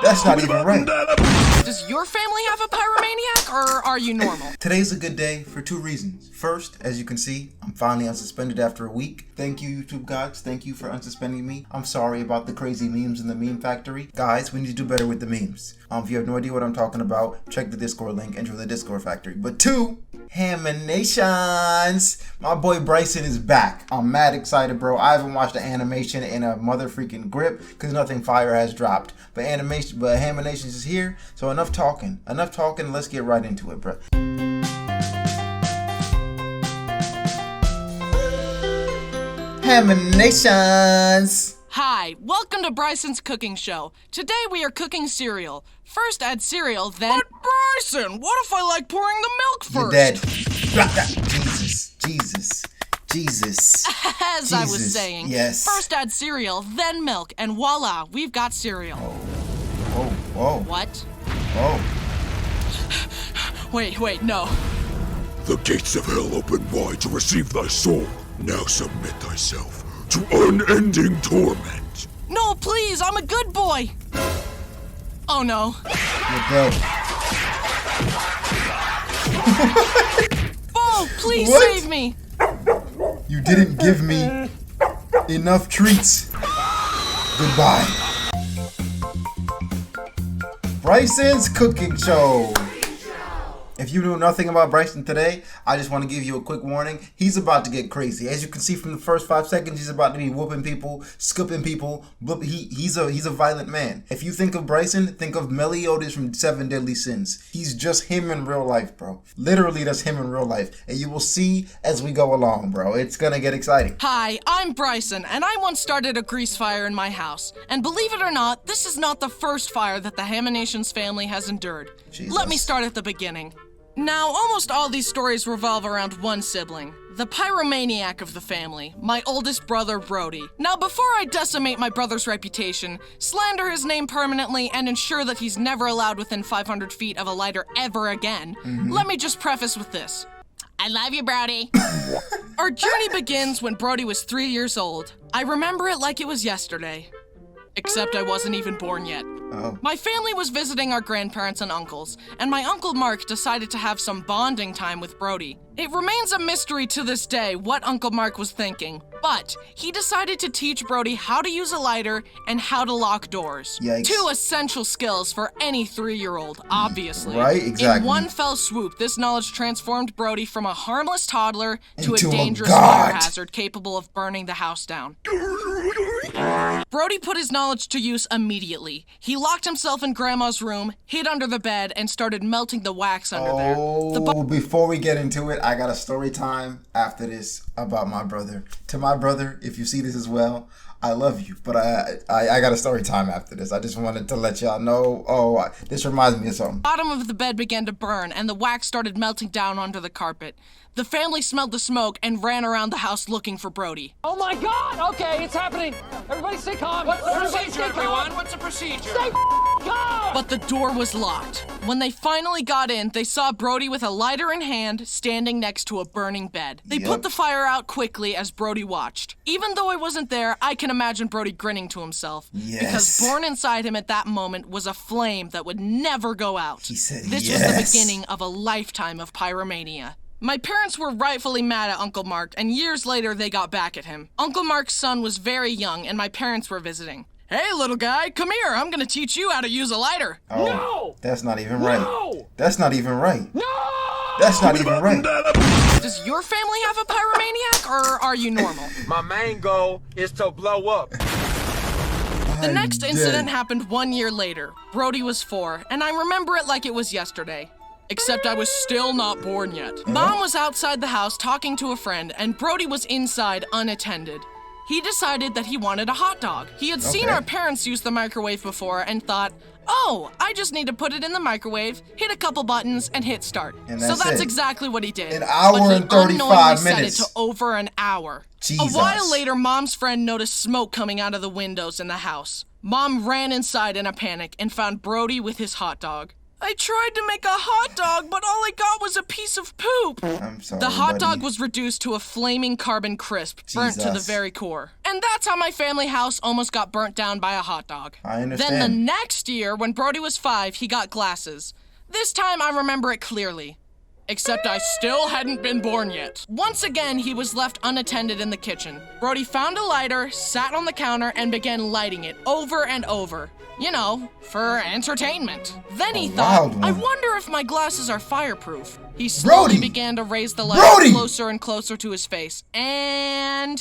That's not even right. Does your family have a pyromaniac, or are you normal? Today's a good day for two reasons. First, as you can see, I'm finally unsuspended after a week. Thank you, YouTube gods. Thank you for unsuspending me. I'm sorry about the crazy memes in the meme factory. Guys, we need to do better with the memes. If you have no idea what I'm talking about, check the Discord link and join the Discord factory. But two, Haminations. My boy Bryson is back. I'm mad excited, bro. I haven't watched the animation in a mother freaking grip because nothing fire has dropped. But Haminations is here. So enough talking. Let's get right into it, bro. Haminations. Hi, welcome to Bryson's cooking show. Today we are cooking cereal. First add cereal, then... But Bryson, what if I like pouring the milk first? You're dead. Jesus. As I was saying, yes. First add cereal, then milk, and voila, we've got cereal. Whoa. What? Whoa. Wait, no. The gates of hell open wide to receive thy soul. Now submit thyself to unending torment. No, please, I'm a good boy. Oh no. You're dead. Oh, please What? save me. You didn't give me enough treats. Goodbye. Bryson's cooking show. If you know nothing about Bryson today, I just want to give you a quick warning. He's about to get crazy. As you can see from the first 5 seconds, he's about to be whooping people, scooping people. He's a violent man. If you think of Bryson, think of Meliodas from 7 Deadly Sins. He's just him in real life, bro. Literally, that's him in real life. And you will see as we go along, bro. It's gonna get exciting. Hi, I'm Bryson, and I once started a grease fire in my house. And believe it or not, this is not the first fire that the Haminations family has endured. Jesus. Let me start at the beginning. Now, almost all these stories revolve around one sibling, the pyromaniac of the family, my oldest brother, Brody. Now, before I decimate my brother's reputation, slander his name permanently, and ensure that he's never allowed within 500 feet of a lighter ever again, let me just preface with this. I love you, Brody. Our journey begins when Brody was 3 years old. I remember it like it was yesterday. Except I wasn't even born yet. Oh. My family was visiting our grandparents and uncles, and my Uncle Mark decided to have some bonding time with Brody. It remains a mystery to this day what Uncle Mark was thinking, but he decided to teach Brody how to use a lighter and how to lock doors. Yikes. 2 essential skills for any 3-year-old, obviously. Right, exactly. In one fell swoop, this knowledge transformed Brody from a harmless toddler to Into a a dangerous god. fire hazard capable of burning the house down. Brody put his knowledge to use immediately. He locked himself in Grandma's room, hid under the bed, and started melting the wax under there. Before we get into it, I got a story time after this about my brother. To my brother, if you see this as well, I love you, but I got a story time after this. I just wanted to let y'all know. This reminds me of something. The bottom of the bed began to burn, and the wax started melting down onto the carpet. The family smelled the smoke and ran around the house looking for Brody. Oh my God! Okay, it's happening. Everybody stay calm. What's the procedure, everyone? What's the procedure? Stay calm! But the door was locked. When they finally got in, they saw Brody with a lighter in hand, standing next to a burning bed. They put the fire out quickly as Brody watched. Even though I wasn't there, I can imagine Brody grinning to himself. Yes. Because born inside him at that moment was a flame that would never go out. He said This was the beginning of a lifetime of pyromania. My parents were rightfully mad at Uncle Mark, and years later they got back at him. Uncle Mark's son was very young, and my parents were visiting. Hey, little guy, come here. I'm gonna teach you how to use a lighter. Oh, No! That's not even right. No! That's not even right. No! That's not even right. Does your family have a pyromaniac, or are you normal? My main goal is to blow up. The next incident happened 1 year later. Brody was 4, and I remember it like it was yesterday. Except I was still not born yet. Mom was outside the house talking to a friend, and Brody was inside unattended. He decided that he wanted a hot dog. He had seen our parents use the microwave before and thought, oh, I just need to put it in the microwave, hit a couple buttons, and hit start. And So that's that's it. exactly what he did. An hour But he and 35 unknowingly minutes. set it to over an hour. Jesus. A while later, Mom's friend noticed smoke coming out of the windows in the house. Mom ran inside in a panic and found Brody with his hot dog. I tried to make a hot dog, but all I got was a piece of poop. I'm sorry, The hot buddy. dog was reduced to a flaming carbon crisp, burnt to the Jesus. very core. And that's how my family house almost got burnt down by a hot dog. I understand. Then the next year, when Brody was 5, he got glasses. This time I remember it clearly. Except I still hadn't been born yet. Once again, he was left unattended in the kitchen. Brody found a lighter, sat on the counter, and began lighting it over and over. You know, for entertainment. Then he thought, wild one. I wonder if my glasses are fireproof. He slowly Brody! began to raise the lighter Brody! closer and closer to his face. And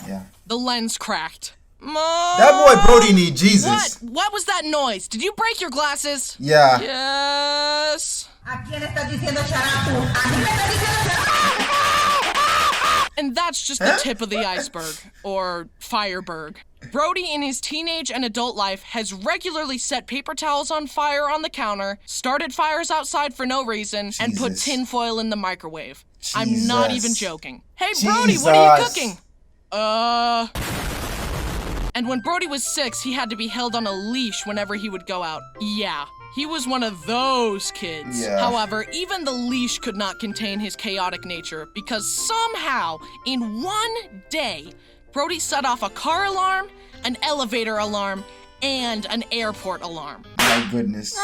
Yeah. the lens cracked. That boy Brody need Jesus. What? What was that noise? Did you break your glasses? Yeah. Yes. And that's just the tip of the iceberg, or fireberg. Brody, in his teenage and adult life, has regularly set paper towels on fire on the counter, started fires outside for no reason, and put Jesus. tinfoil in the microwave. I'm not Jesus. even joking. Hey, Brody, what are you Jesus. cooking? And when Brody was 6, he had to be held on a leash whenever he would go out. Yeah, he was one of those kids. Yeah. However, even the leash could not contain his chaotic nature because somehow, in one day, Brody set off a car alarm, an elevator alarm, and an airport alarm. My goodness.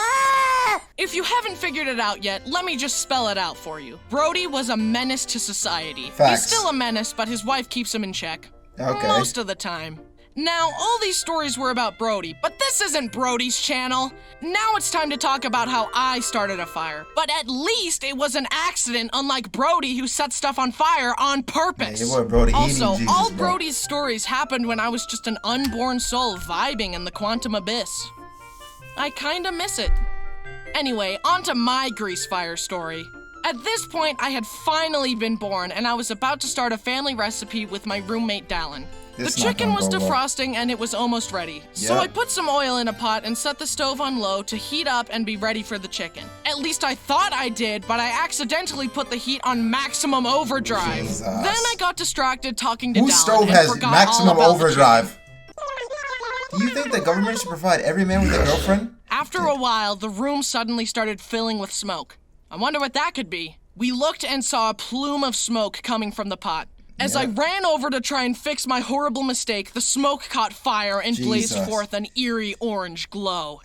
If you haven't figured it out yet, let me just spell it out for you. Brody was a menace to society. Facts. He's still a menace, but his wife keeps him in check. Okay. Most of the time. Now, all these stories were about Brody, but this isn't Brody's channel. Now it's time to talk about how I started a fire. But at least it was an accident, unlike Brody, who set stuff on fire on purpose. Yeah, your boy Brody, he Also, need Jesus, all bro. Brody's stories happened when I was just an unborn soul vibing in the quantum abyss. I kinda miss it. Anyway, on to my grease fire story. At this point, I had finally been born, and I was about to start a family recipe with my roommate Dallin. This The not chicken gonna was go well. defrosting and it was almost ready. So Yep. I put some oil in a pot and set the stove on low to heat up and be ready for the chicken. At least I thought I did, but I accidentally put the heat on maximum overdrive. Jesus. Then I got distracted talking to Whose Dallin stove and has forgot maximum all about the overdrive? Do you think the government should provide every man with a girlfriend? After a while, the room suddenly started filling with smoke. I wonder what that could be. We looked and saw a plume of smoke coming from the pot. As I ran over to try and fix my horrible mistake, the smoke caught fire and blazed Jesus. forth an eerie orange glow.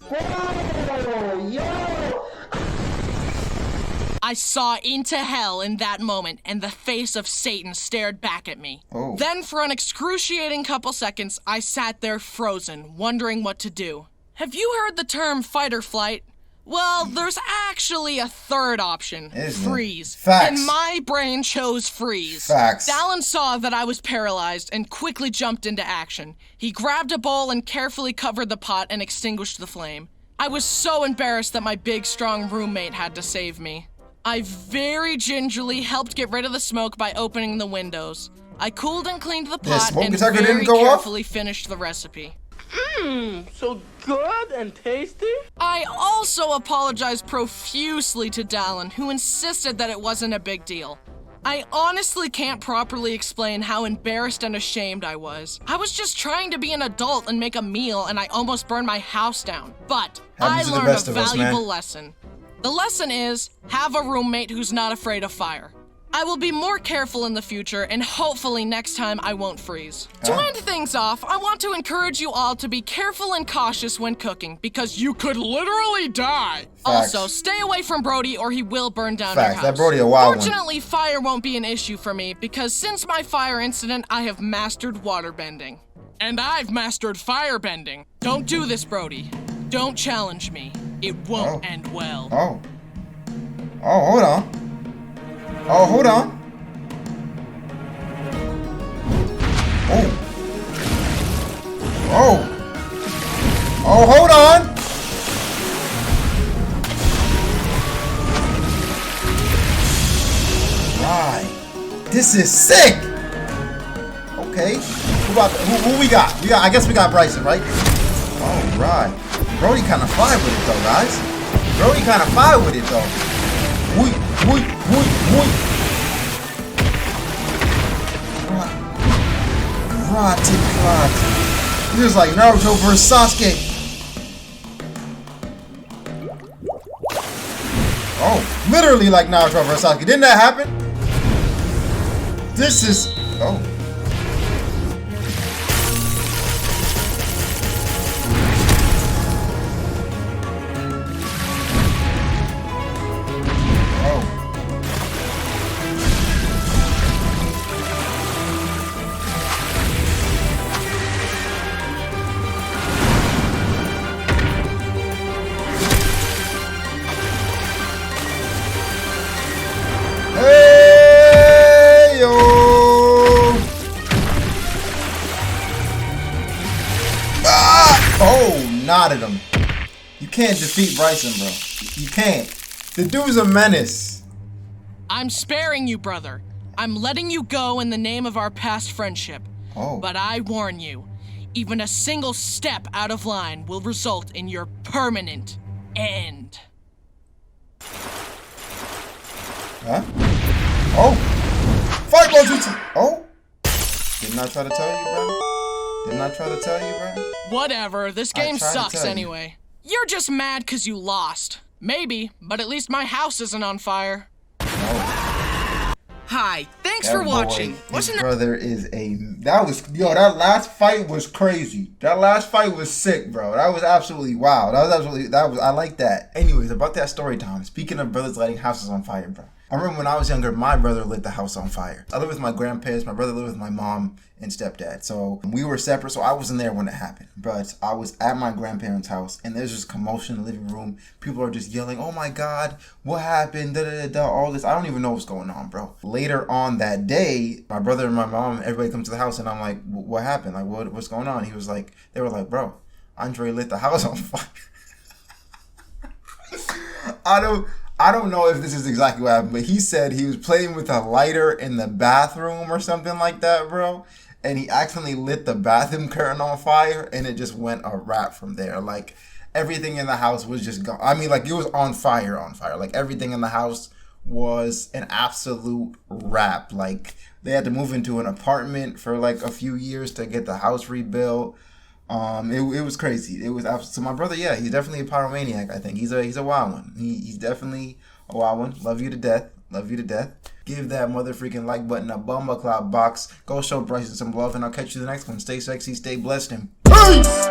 I saw into hell in that moment, and the face of Satan stared back at me. Oh. Then, for an excruciating couple seconds, I sat there frozen, wondering what to do. Have you heard the term fight or flight? Well, there's actually a third option. Isn't it? Freeze. Facts. And my brain chose freeze. Facts. Dallin saw that I was paralyzed and quickly jumped into action. He grabbed a bowl and carefully covered the pot and extinguished the flame. I was so embarrassed that my big, strong roommate had to save me. I very gingerly helped get rid of the smoke by opening the windows. I cooled and cleaned the Yeah, pot smoke and detector very didn't go off? carefully finished the recipe. So good and tasty? I also apologized profusely to Dallin, who insisted that it wasn't a big deal. I honestly can't properly explain how embarrassed and ashamed I was. I was just trying to be an adult and make a meal, and I almost burned my house down. But Happens to the I learned a best of us, man. valuable lesson. The lesson is, have a roommate who's not afraid of fire. I will be more careful in the future, and hopefully next time I won't freeze. To end things off, I want to encourage you all to be careful and cautious when cooking, because you could literally die. Also, stay away from Brody or he will burn down your Facts. house. That Brody a wild one. Fortunately, fire won't be an issue for me, because since my fire incident, I have mastered waterbending. And I've mastered firebending. Don't do this, Brody. Don't challenge me. It won't end well. Oh. Oh, hold on. Oh, hold on. Oh. Oh. Oh, hold on. Right. This is sick. Okay. Who we got? I guess we got Bryson, right? All right. Brody kind of fire with it though, guys. Brody kind of fire with it though. Wait. Rotted clot. This is like Naruto vs. Sasuke. literally like Naruto versus Sasuke. Didn't that happen? This is... Oh. Nodded him. You can't defeat Bryson, bro. You can't. The dude's a menace. I'm sparing you, brother. I'm letting you go in the name of our past friendship. Oh. But I warn you, even a single step out of line will result in your permanent end. Huh? Oh. Fight, Mojutsu. Oh. Didn't I try to tell you, bro? Didn't I try to tell you, bro? Whatever, this game sucks anyway. You're just mad because you lost. Maybe, but at least my house isn't on fire. Oh. Hi, thanks for watching. His brother is a... That last fight was crazy. That last fight was sick, bro. That was absolutely wow. I like that. Anyways, about that story time. Speaking of brothers lighting houses on fire, bro. I remember when I was younger, my brother lit the house on fire. I lived with my grandparents. My brother lived with my mom and stepdad. So we were separate, so I wasn't there when it happened. But I was at my grandparents' house, and there's just commotion in the living room. People are just yelling, oh my God, what happened? Da-da-da-da, all this. I don't even know what's going on, bro. Later on that day, my brother and my mom, everybody comes to the house, and I'm like, what happened? Like, what's going on? He was like, they were like, bro, Andre lit the house on fire. I don't know if this is exactly what happened, but he said he was playing with a lighter in the bathroom or something like that, bro. And he accidentally lit the bathroom curtain on fire, and it just went a wrap from there. Like, everything in the house was just gone. I mean, like, it was on fire. Like, everything in the house was an absolute wrap. Like, they had to move into an apartment for, like, a few years to get the house rebuilt. It was crazy. It was absolutely. So my brother, yeah, he's definitely a pyromaniac. I think he's a wild one. He's definitely a wild one. Love you to death. Love you to death. Give that mother freaking like button a bumba cloud box. Go show Bryson some love, and I'll catch you the next one. Stay sexy, stay blessed, and peace.